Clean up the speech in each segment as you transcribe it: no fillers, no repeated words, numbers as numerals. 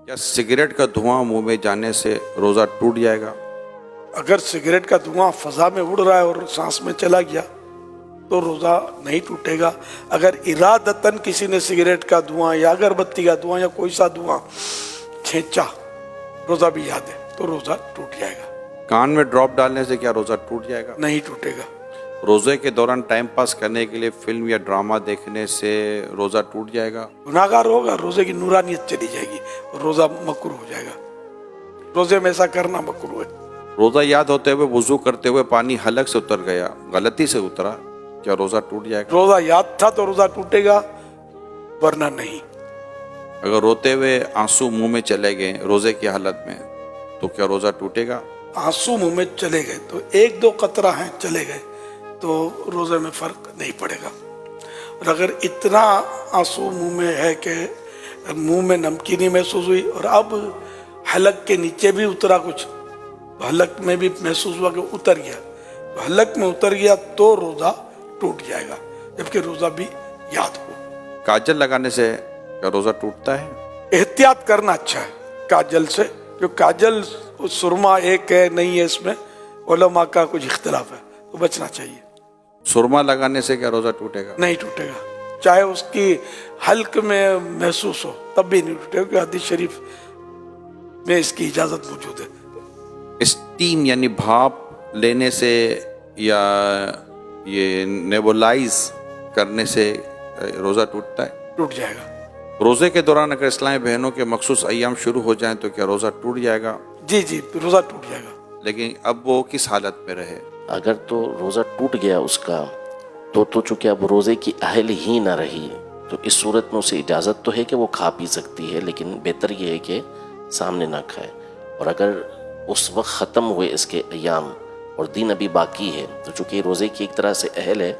کیا سگریٹ کا دھواں منہ میں جانے سے روزہ ٹوٹ جائے گا؟ اگر سگریٹ کا دھواں فضا میں اڑ رہا ہے اور سانس میں چلا گیا تو روزہ نہیں ٹوٹے گا۔ اگر ارادتاً کسی نے سگریٹ کا دھواں یا اگربتی کا دھواں یا کوئی سا دھواں کھینچا، روزہ بھی یاد ہے، تو روزہ ٹوٹ جائے گا۔ کان میں ڈراپ ڈالنے سے کیا روزہ ٹوٹ جائے گا؟ نہیں ٹوٹے گا۔ روزے کے دوران ٹائم پاس کرنے کے لیے فلم یا ڈرامہ دیکھنے سے روزہ ٹوٹ جائے گا؟ گناہگار ہوگا، روزے کی نورانیت چلی جائے گی اور روزہ مکروہ ہو جائے گا۔ روزے میں ایسا کرنا مکروہ ہے۔ روزہ یاد ہوتے ہوئے وضو کرتے ہوئے پانی حلق سے اتر گیا، غلطی سے اترا، کیا روزہ ٹوٹ جائے گا؟ روزہ یاد تھا تو روزہ ٹوٹے گا، ورنہ نہیں۔ اگر روتے ہوئے آنسو منہ میں چلے گئے روزے کی حالت میں تو کیا روزہ ٹوٹے گا؟ آنسو منہ میں چلے گئے تو ایک دو قطرہ ہیں چلے گئے تو روزے میں فرق نہیں پڑے گا۔ اور اگر اتنا آنسو منہ میں ہے کہ منہ میں نمکینی محسوس ہوئی اور اب حلق کے نیچے بھی اترا کچھ، حلق میں بھی محسوس ہوا کہ اتر گیا، تو حلق میں اتر گیا تو روزہ ٹوٹ جائے گا، جبکہ روزہ بھی یاد ہو۔ کاجل لگانے سے کیا روزہ ٹوٹتا ہے؟ احتیاط کرنا اچھا ہے کاجل سے، جو کاجل سرما ایک ہے نہیں ہے، اس میں علماء کا کچھ اختلاف ہے، تو بچنا چاہیے۔ سرما لگانے سے کیا روزہ ٹوٹے گا؟ نہیں ٹوٹے گا، چاہے اس کی حلق میں محسوس ہو تب بھی نہیں ٹوٹے گا، کیونکہ حدیث شریف میں اس کی اجازت موجود ہے۔ اسٹیم یعنی بھاپ لینے سے یا یہ نیبولائز کرنے سے روزہ ٹوٹتا ہے؟ ٹوٹ جائے گا۔ روزے کے دوران اگر اسلامی بہنوں کے مخصوص ایام شروع ہو جائیں تو کیا روزہ ٹوٹ جائے گا؟ جی روزہ ٹوٹ جائے گا۔ لیکن اب وہ کس حالت میں رہے؟ اگر تو روزہ ٹوٹ گیا اس کا تو چونکہ اب روزے کی اہل ہی نہ رہی، تو اس صورت میں اسے اجازت تو ہے کہ وہ کھا پی سکتی ہے، لیکن بہتر یہ ہے کہ سامنے نہ کھائے۔ اور اگر اس وقت ختم ہوئے اس کے ایام اور دن ابھی باقی ہے تو چونکہ روزے کی ایک طرح سے اہل ہے،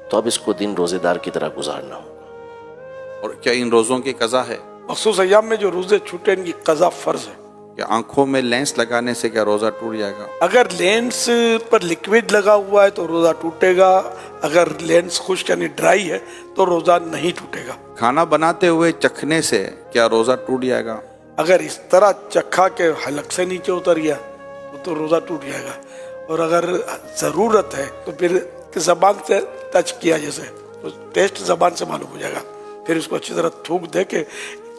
تو اب اس کو دن روزے دار کی طرح گزارنا ہوگا۔ اور کیا ان روزوں کی قضا ہے؟ مخصوص ایام میں جو روزے چھوٹے ان کی قضا فرض ہے۔ کہ آنکھوں میں لینس لگانے سے کیا روزہ ٹوٹ جائے گا؟ اگر لینس پر لکوڈ لگا ہوا ہے تو روزہ ٹوٹے گا، اگر لینس خشک یعنی ڈرائی ہے تو روزہ نہیں ٹوٹے گا۔ کھانا بناتے ہوئے چکھنے سے کیا روزہ ٹوٹ جائے گا؟ اگر اس طرح چکھا کے حلق سے نیچے اتر گیا تو روزہ ٹوٹ جائے گا، اور اگر ضرورت ہے تو پھر زبان سے ٹچ کیا جیسے تو ٹیسٹ زبان سے معلوم ہو جائے گا، پھر اس کو اچھی طرح تھوک دے کہ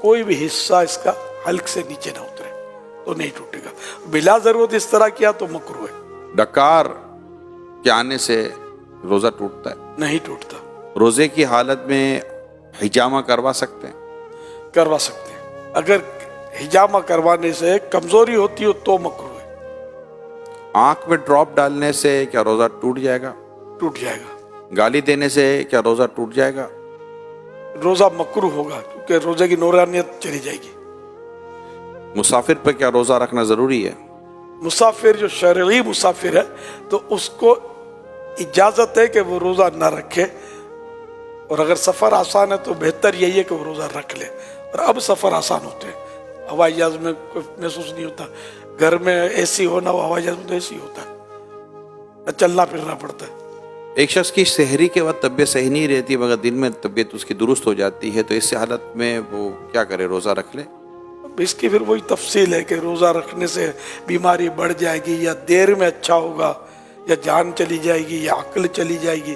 کوئی بھی حصہ اس کا حلق سے نیچے نہ اترے تو نہیں ٹوٹے گا۔ بلا ضرورت اس طرح کیا تو مکروہ ہے۔ ڈکار کے آنے سے روزہ ٹوٹتا ہے؟ نہیں ٹوٹتا۔ روزے کی حالت میں حجامہ کروا سکتے ہیں؟ کروا سکتے ہیں، اگر حجامہ کروانے سے کمزوری ہوتی ہو تو مکروہ ہے۔ آنکھ میں ڈراپ ڈالنے سے کیا روزہ ٹوٹ جائے گا؟ ٹوٹ جائے گا۔ گالی دینے سے کیا روزہ ٹوٹ جائے گا؟ روزہ مکروہ ہوگا کیونکہ روزے کی نورانیت چلی جائے گی۔ مسافر پر کیا روزہ رکھنا ضروری ہے؟ مسافر جو شرعی مسافر ہے تو اس کو اجازت ہے کہ وہ روزہ نہ رکھے، اور اگر سفر آسان ہے تو بہتر یہی ہے کہ وہ روزہ رکھ لے۔ اور اب سفر آسان ہوتے ہیں، ہوائی جہاز میں کوئی محسوس نہیں ہوتا، گھر میں اے سی ہونا ہو، ہوائی جہاز میں تو اے سی ہوتا ہے، چلنا پھرنا پڑتا ہے۔ ایک شخص کی سحری کے وقت طبیعت صحیح نہیں رہتی مگر دن میں طبیعت اس کی درست ہو جاتی ہے، تو اس حالت میں وہ کیا کرے؟ روزہ رکھ لے؟ اس کی پھر وہی تفصیل ہے کہ روزہ رکھنے سے بیماری بڑھ جائے گی یا دیر میں اچھا ہوگا یا جان چلی جائے گی یا عقل چلی جائے گی،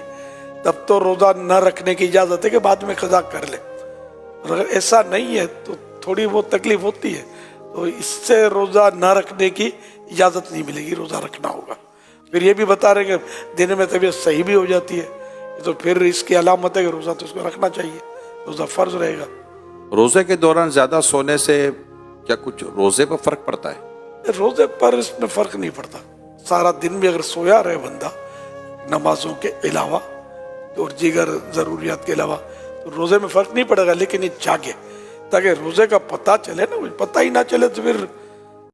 تب تو روزہ نہ رکھنے کی اجازت ہے کہ بعد میں قضا کر لے۔ اور اگر ایسا نہیں ہے تو تھوڑی بہت تکلیف ہوتی ہے تو اس سے روزہ نہ رکھنے کی اجازت نہیں ملے گی، روزہ رکھنا ہوگا۔ پھر یہ بھی بتا رہے کہ دن میں طبیعت صحیح بھی ہو جاتی ہے، تو پھر اس کی علامت ہے کہ روزہ تو اس کو رکھنا چاہیے، روزہ فرض رہے گا۔ روزے کے دوران زیادہ سونے سے کیا کچھ روزے پر فرق پڑتا ہے؟ روزے پر اس میں فرق نہیں پڑتا، سارا دن بھی اگر سویا رہے بندہ نمازوں کے علاوہ اور دیگر ضروریات کے علاوہ تو روزے میں فرق نہیں پڑے گا، لیکن یہ جاگے تاکہ روزے کا پتہ چلے نا، پتہ ہی نہ چلے تو پھر